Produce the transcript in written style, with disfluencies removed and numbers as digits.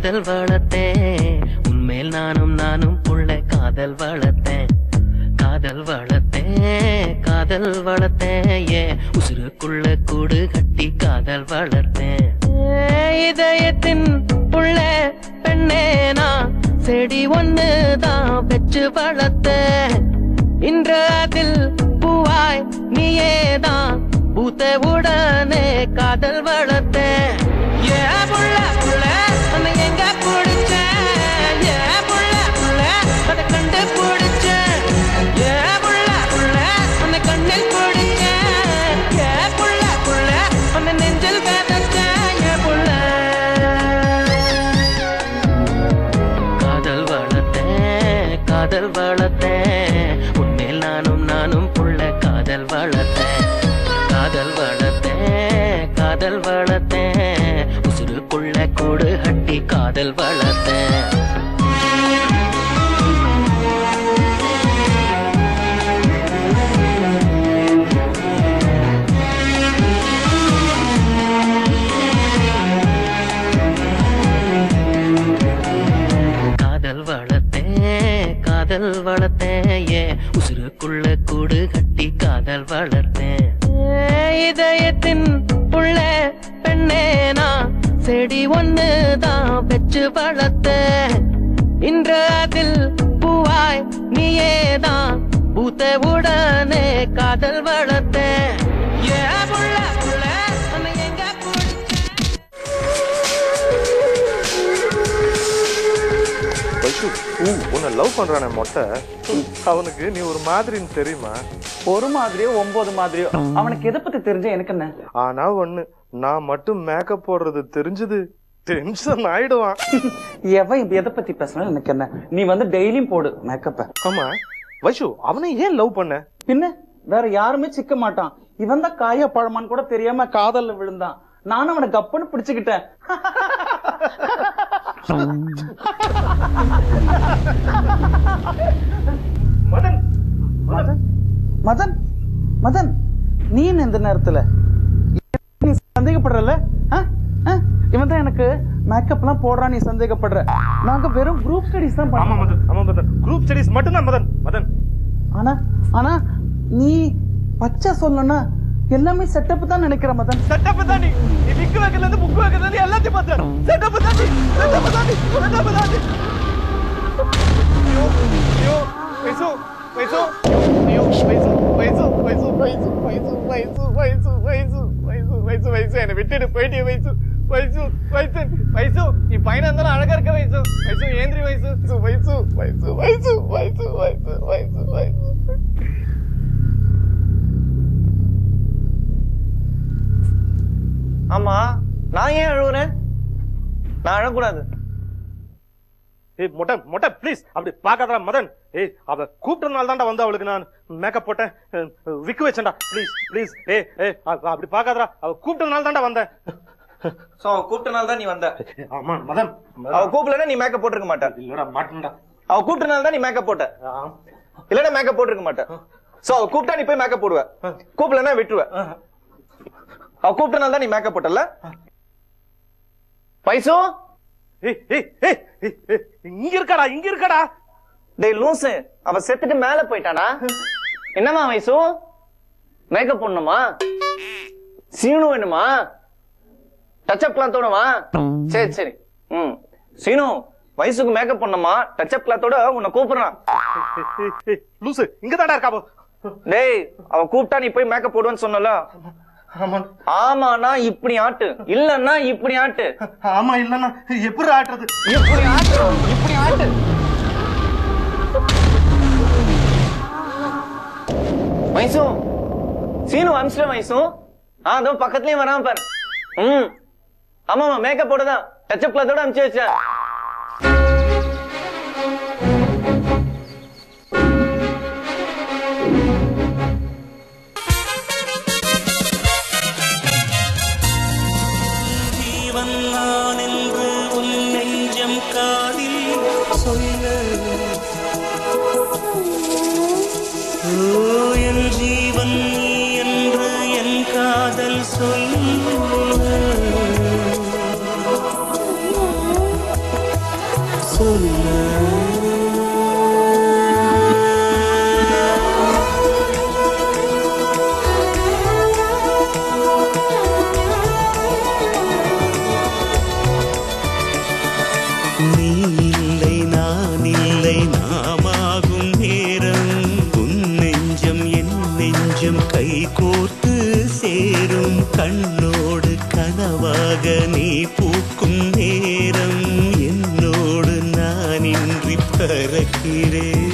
காதல் வளர்த்தேன் உன்மேல் நானும் புள்ள காதல் வளர்த்தேன் காதல் வளர்த்தேன் காதல் வளர்த்தேன் ஏன் உசுருக்குள்ள கூடு கட்டி காதல் வளர்த்தேன் இதயத்தின் புள்ள பெண்ணேனா செடி ஒண்ணுதான் வச்சு வளர்த்தேன் இன்று அதில் பூவாய் நீயேதான் பூத்த உடனே காதல் வளர்த்தேன் ஏ புள்ள புள்ள உன்னை எங்க பிடிச்சேன் ஏ புள்ள புள்ள அதை கண்டு பிடிச்சேன் ஏ புள்ள புள்ள உன்னை கண்ணில் பிடிச்சேன் ஏ புள்ள புள்ள உன்னை நெஞ்சில் வேதச்சேன் ஏ புள்ள காதல் வளர்த்தேன் காதல் வளர்த்தேன் உன்மேல் நானும் புள்ள காதல் வளர்த்தேன் காதல் வளர்த்தேன் காதல் வளர்த்தேன் உசுருக்குள்ள கூடு கட்டி காதல் வளர்த்தேன் காதல் வளர்த்தேன் காதல் வளர்த்தேன் ஏன் உசுருக்குள்ள கூடு கட்டி காதல் வளர்த்தேன் இதயத்தின் புள்ள பெண்ணேனா செடி ஒண்ணுதான் வச்சு வளர்த்தேன் இன்று அதில் பூவாய் நீயேதான் பூத்த உடனே காதல் வளர்த்தேன் ஏ புள்ள புள்ள உன்னை எங்க உன்னை லவ் பண்றானே மொட்டை அவனுக்கு நீ ஒரு மாதிரின்னு தெரியுமா ஒரு மாதிரியோ 9 மாதிரியோ அவனுக்கு எதை பத்தி தெரிஞ்ச எனக்கு என்ன ஆனா ஒண்ணு நான் மட்டும் மேக்கப் போடுறது தெரிஞ்சது டென்ஷன் ஆயிடுவான் எவன் இப்ப எதை பத்தி பேசினாலும் எனக்கு என்ன நீ வந்து டெய்லியும் போடு மேக்கப்ப ஆமா வைஷு அவனை ஏன் லவ் பண்ண பின்ன வேற யாருமே சிக்க மாட்டான் இவன் தான் காயா பழமான்னு கூட தெரியாம காதல்ல விழுந்தான் நானும் அவனை கப்புன்னு பிடிச்சுக்கிட்டேன் மதன் மதன் மதன் மதன் நீ இந்த நேரத்துல நீ சந்தேகப்படுறல இவன் தான் எனக்கு மேக்கப் எல்லாம் போடுறான் நீ சந்தேகப்படுற நாங்க வெறும் குரூப் ஸ்டடிஸ் தான் ஆமா மதன் ஆமா மதன் குரூப் ஸ்டடிஸ் மட்டும் தான் மதன் மதன் ஆனா ஆனா நீ பச்சை சொல்லணும்னா எல்லாமே செட்டப் தான் நினைக்கிற மதன் செட்டப் தான் நீ விக்கு வைக்கல இருந்து புக் வைக்கல இருந்து எல்லாத்தையும் பார்த்தேன் செட்டப் தான் நீ செட்டப் தான் நீ செட்டப் தான் நீ யோ வைசு வைசு யோ வைசு வைசு வைசு வைசு வைசு வைசு வைசு வைசு வைசு வைசு வைசு என்ன விட்டுட்டு போயிட்டே வைசு வைசு வைசு வைசு நீ பையனா இருந்தாலும் அழகா இருக்க வைசு வைசு ஏந்திரி வைசு வைசு வைசு வைசு வைசு வைசு வைசு வைசு ஆமா நான் ஏன் அழுவுறேன் நான் அழக்கூடாது ஏய் மொட்டை மொட்டை ப்ளீஸ் அப்படி பாக்காதடா மதன் ஏய் அவ கூப்பிட்டனால தான்டா வந்து அவளுக்கு நான் மேக்கப் போட்டேன் விக்கு வச்சேன்டா ப்ளீஸ் ப்ளீஸ் ஏய் ஏய் அப்படி பாக்காதடா அவ கூப்பிட்டனால தான்டா வந்தேன் சோ கூப்பிட்டனால தான் நீ வந்த ஆமா மதன் அவ கூப்பிடலன்னா நீ மேக்கப் போட்டுருக்க மாட்ட இல்லடா மாட்டேன்டா அவ கூப்பிட்டனால தான் நீ மேக்கப் போட்ட இல்லன்னா மேக்கப் போட்டுருக்க மாட்ட சோ அவ கூப்பிட்டா நீ போய் மேக்கப் போடுவ கூப்பிடலன்னா விட்டுருவ அவ கூப்பிட்டனால தான் நீ மேக்கப் போட்டல பைசோ இங்க இருக்கடா டேய் லூசு அவ செத்துட்டு மேல போயிட்டானா என்னமா வயசு மேக்கப் பண்ணணுமா சீனு வேணுமா டச்சப் கிளாத்தோடமா சரி சரி சீனு வயசுக்கு மேக்கப் பண்ணணுமா டச்சப் கிளாத்தோட உன்னை கூப்பிடுறான் லூசு இங்கதான்டா இருக்கா டேய் அவ கூப்பிட்டா நீ போய் மேக்கப் போடுவேன்னு சொன்னல ஆமாண்ணா இப்படி ஆட்டு இல்லன்னா இப்படி ஆட்டு ஆமா இல்லன்னா எப்படி ஆட்டுறது இப்படி ஆட்டுறோம் இப்படி ஆட்டு வயசு சீனு அனுப்பிச்சிட்ட வயசு அதோ பக்கத்துலயும் வராம பாரு ஆமாமா மேக்கப் போடுதான் டச்சப் கிளாத்தோட அனுப்பிச்சு வச்சேன் மறக்கிறேன்